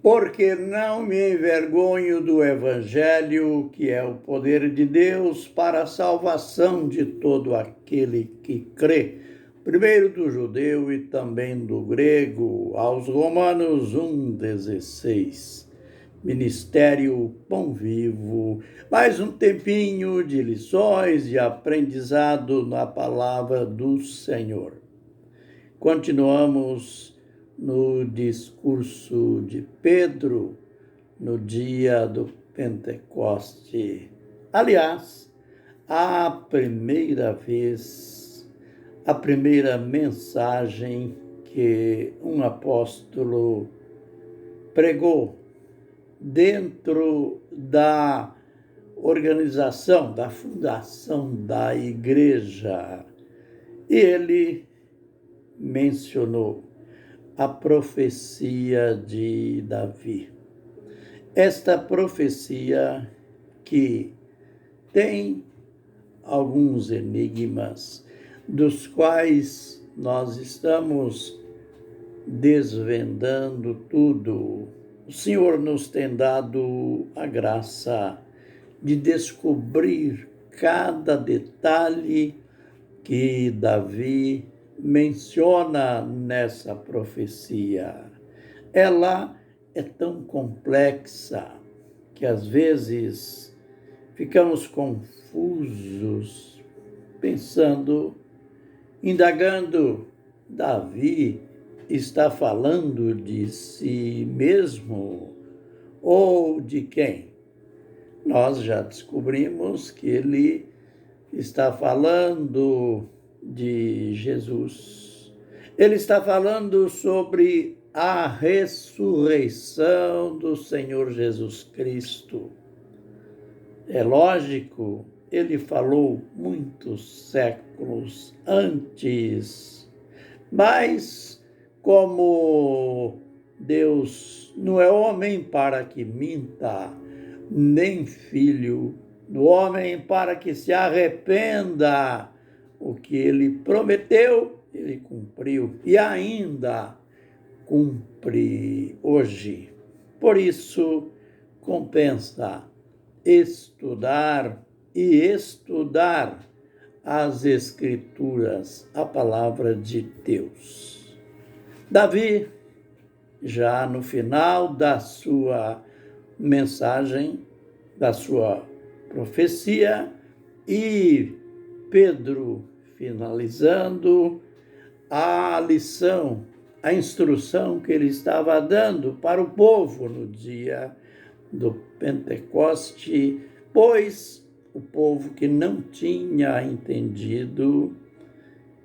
Porque não me envergonho do Evangelho, que é o poder de Deus para a salvação de todo aquele que crê, primeiro do judeu e também do grego, aos Romanos 1,16. Ministério Pão Vivo, mais um tempinho de lições e aprendizado na palavra do Senhor. Continuamos no discurso de Pedro no dia do Pentecoste. Aliás, a primeira vez, a primeira mensagem que um apóstolo pregou dentro da organização, da fundação da igreja. E ele mencionou a profecia de Davi. Esta profecia que tem alguns enigmas, dos quais nós estamos desvendando tudo. O Senhor nos tem dado a graça de descobrir cada detalhe que Davi menciona nessa profecia. Ela é tão complexa que às vezes ficamos confusos, pensando, indagando, Davi está falando de si mesmo ou de quem? Nós já descobrimos que ele está falando de Jesus. Ele está falando sobre a ressurreição do Senhor Jesus Cristo. É lógico, ele falou muitos séculos antes, mas como Deus não é homem para que minta, nem filho do homem para que se arrependa, o que ele prometeu, ele cumpriu e ainda cumpre hoje. Por isso, compensa estudar e estudar as Escrituras, a palavra de Deus. Davi, já no final da sua mensagem, da sua profecia, e Pedro finalizando a lição, a instrução que ele estava dando para o povo no dia do Pentecoste, pois o povo que não tinha entendido,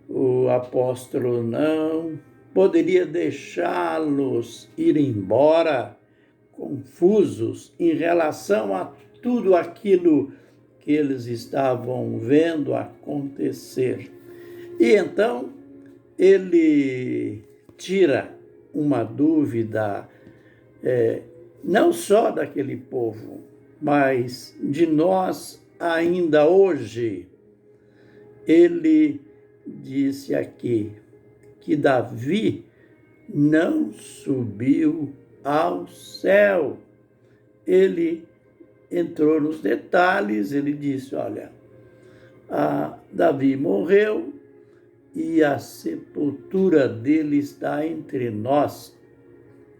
o apóstolo não poderia deixá-los ir embora confusos em relação a tudo aquilo que eles estavam vendo acontecer. E então ele tira uma dúvida, não só daquele povo, mas de nós ainda hoje. Ele disse aqui que Davi não subiu ao céu. Ele entrou nos detalhes, ele disse, olha, Davi morreu e a sepultura dele está entre nós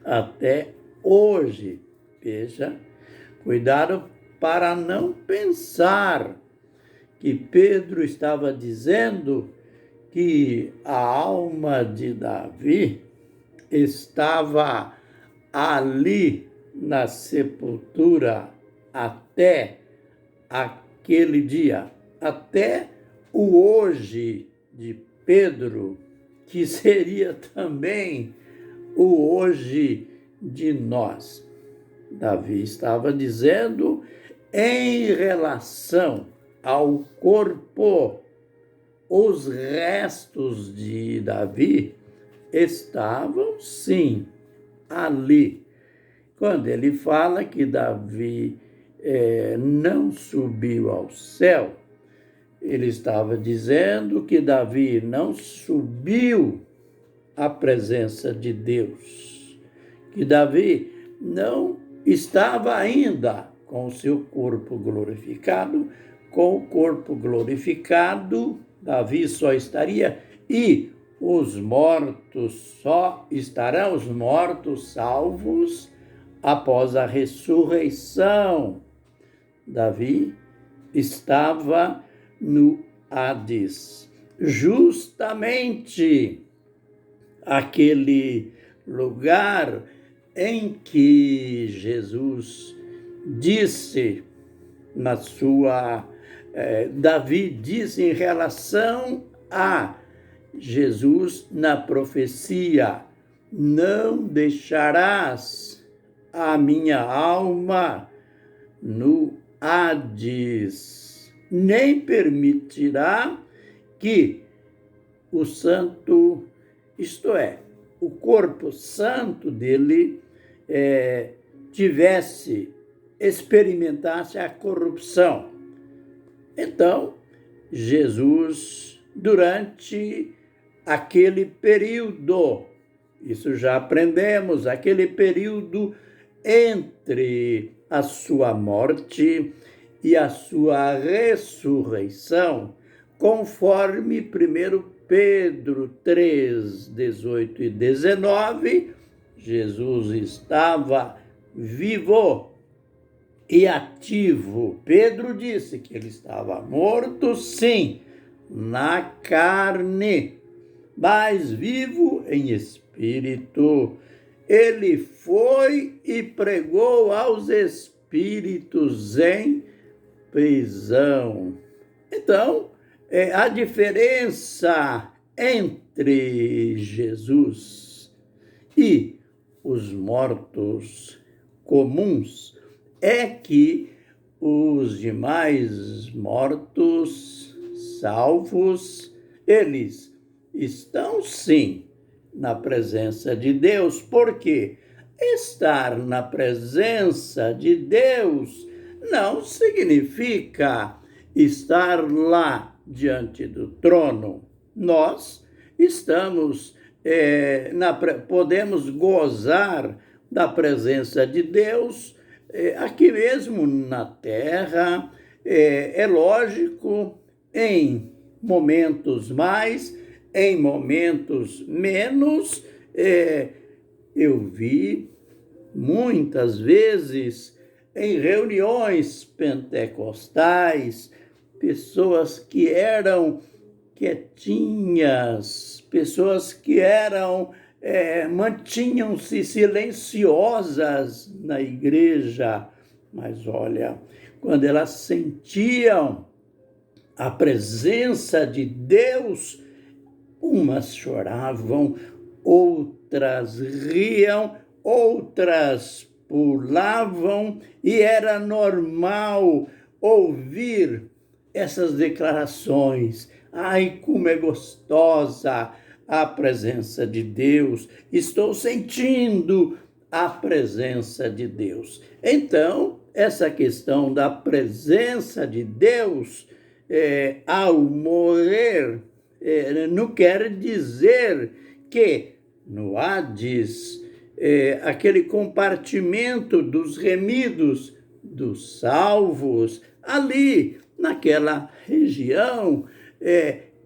até hoje. Veja, cuidado para não pensar que Pedro estava dizendo que a alma de Davi estava ali na sepultura até aquele dia, até o hoje de Pedro, que seria também o hoje de nós. Davi estava dizendo em relação ao corpo, os restos de Davi estavam sim ali. Quando ele fala que Davi não subiu ao céu, ele estava dizendo que Davi não subiu à presença de Deus, que Davi não estava ainda com o seu corpo glorificado. Com o corpo glorificado, Davi só estaria, e os mortos só estarão, os mortos salvos após a ressurreição. Davi estava no Hades, justamente aquele lugar em que Jesus disse na sua Davi disse em relação a Jesus na profecia: não deixarás a minha alma no Hades, nem permitirá que o santo, isto é, o corpo santo dele experimentasse a corrupção. Então, Jesus, durante aquele período, isso já aprendemos, aquele período entre a sua morte e a sua ressurreição, conforme 1 Pedro 3, 18 e 19, Jesus estava vivo e ativo. Pedro disse que ele estava morto, sim, na carne, mas vivo em espírito. Ele foi e pregou aos espíritos em prisão. Então, a diferença entre Jesus e os mortos comuns é que os demais mortos salvos, eles estão sim na presença de Deus, porque estar na presença de Deus não significa estar lá diante do trono. Nós estamos, podemos gozar da presença de Deus aqui mesmo na terra, é lógico, em momentos mais, em momentos menos. Eu vi muitas vezes em reuniões pentecostais pessoas que eram quietinhas, pessoas que mantinham-se silenciosas na igreja, mas olha, quando elas sentiam a presença de Deus, umas choravam, outras riam, outras pulavam, e era normal ouvir essas declarações. Ai, como é gostosa a presença de Deus, estou sentindo a presença de Deus. Então, essa questão da presença de Deus ao morrer não quer dizer que no Hades, aquele compartimento dos remidos, dos salvos, ali naquela região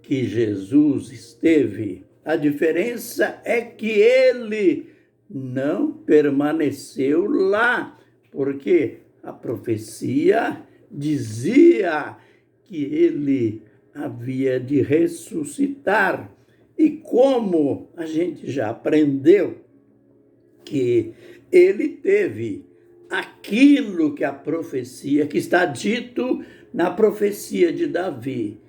que Jesus esteve. A diferença é que ele não permaneceu lá, porque a profecia dizia que ele havia de ressuscitar. E como a gente já aprendeu que ele teve aquilo que a profecia, que está dito na profecia de Davi,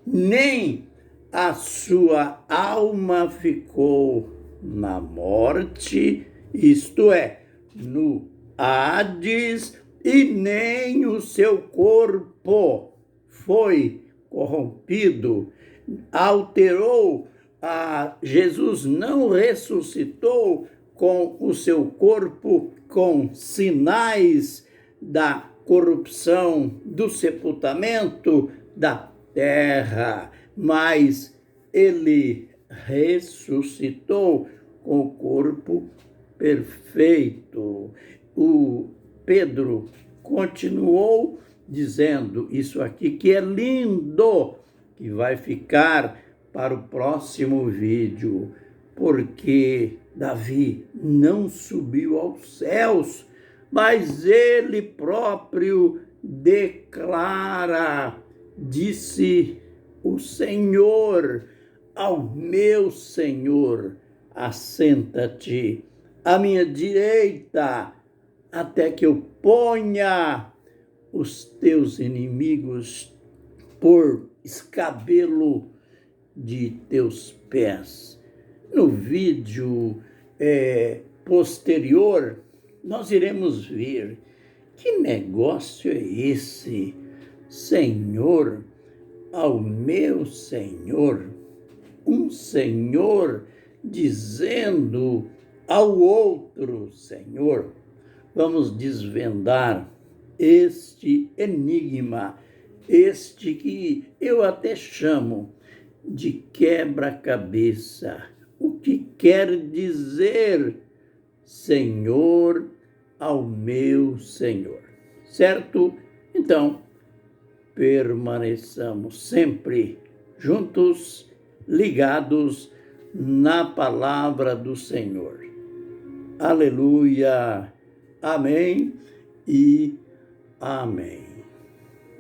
nem a sua alma ficou na morte, isto é, no Hades, e nem o seu corpo foi corrompido, alterou. Jesus não ressuscitou com o seu corpo com sinais da corrupção, do sepultamento da terra, mas ele ressuscitou com o corpo perfeito. o Pedro continuou dizendo isso aqui que é lindo, que vai ficar para o próximo vídeo, porque Davi não subiu aos céus, mas ele próprio declara, disse o Senhor ao meu Senhor, assenta-te à minha direita, até que eu ponha os teus inimigos por escabelo de teus pés. No vídeo posterior, nós iremos ver que negócio é esse, Senhor, ao meu Senhor, um Senhor dizendo ao outro Senhor. Vamos desvendar este enigma, este que eu até chamo de quebra-cabeça. O que quer dizer Senhor ao meu Senhor? Certo? Então, permaneçamos sempre juntos, ligados na palavra do Senhor. Aleluia, amém e amém.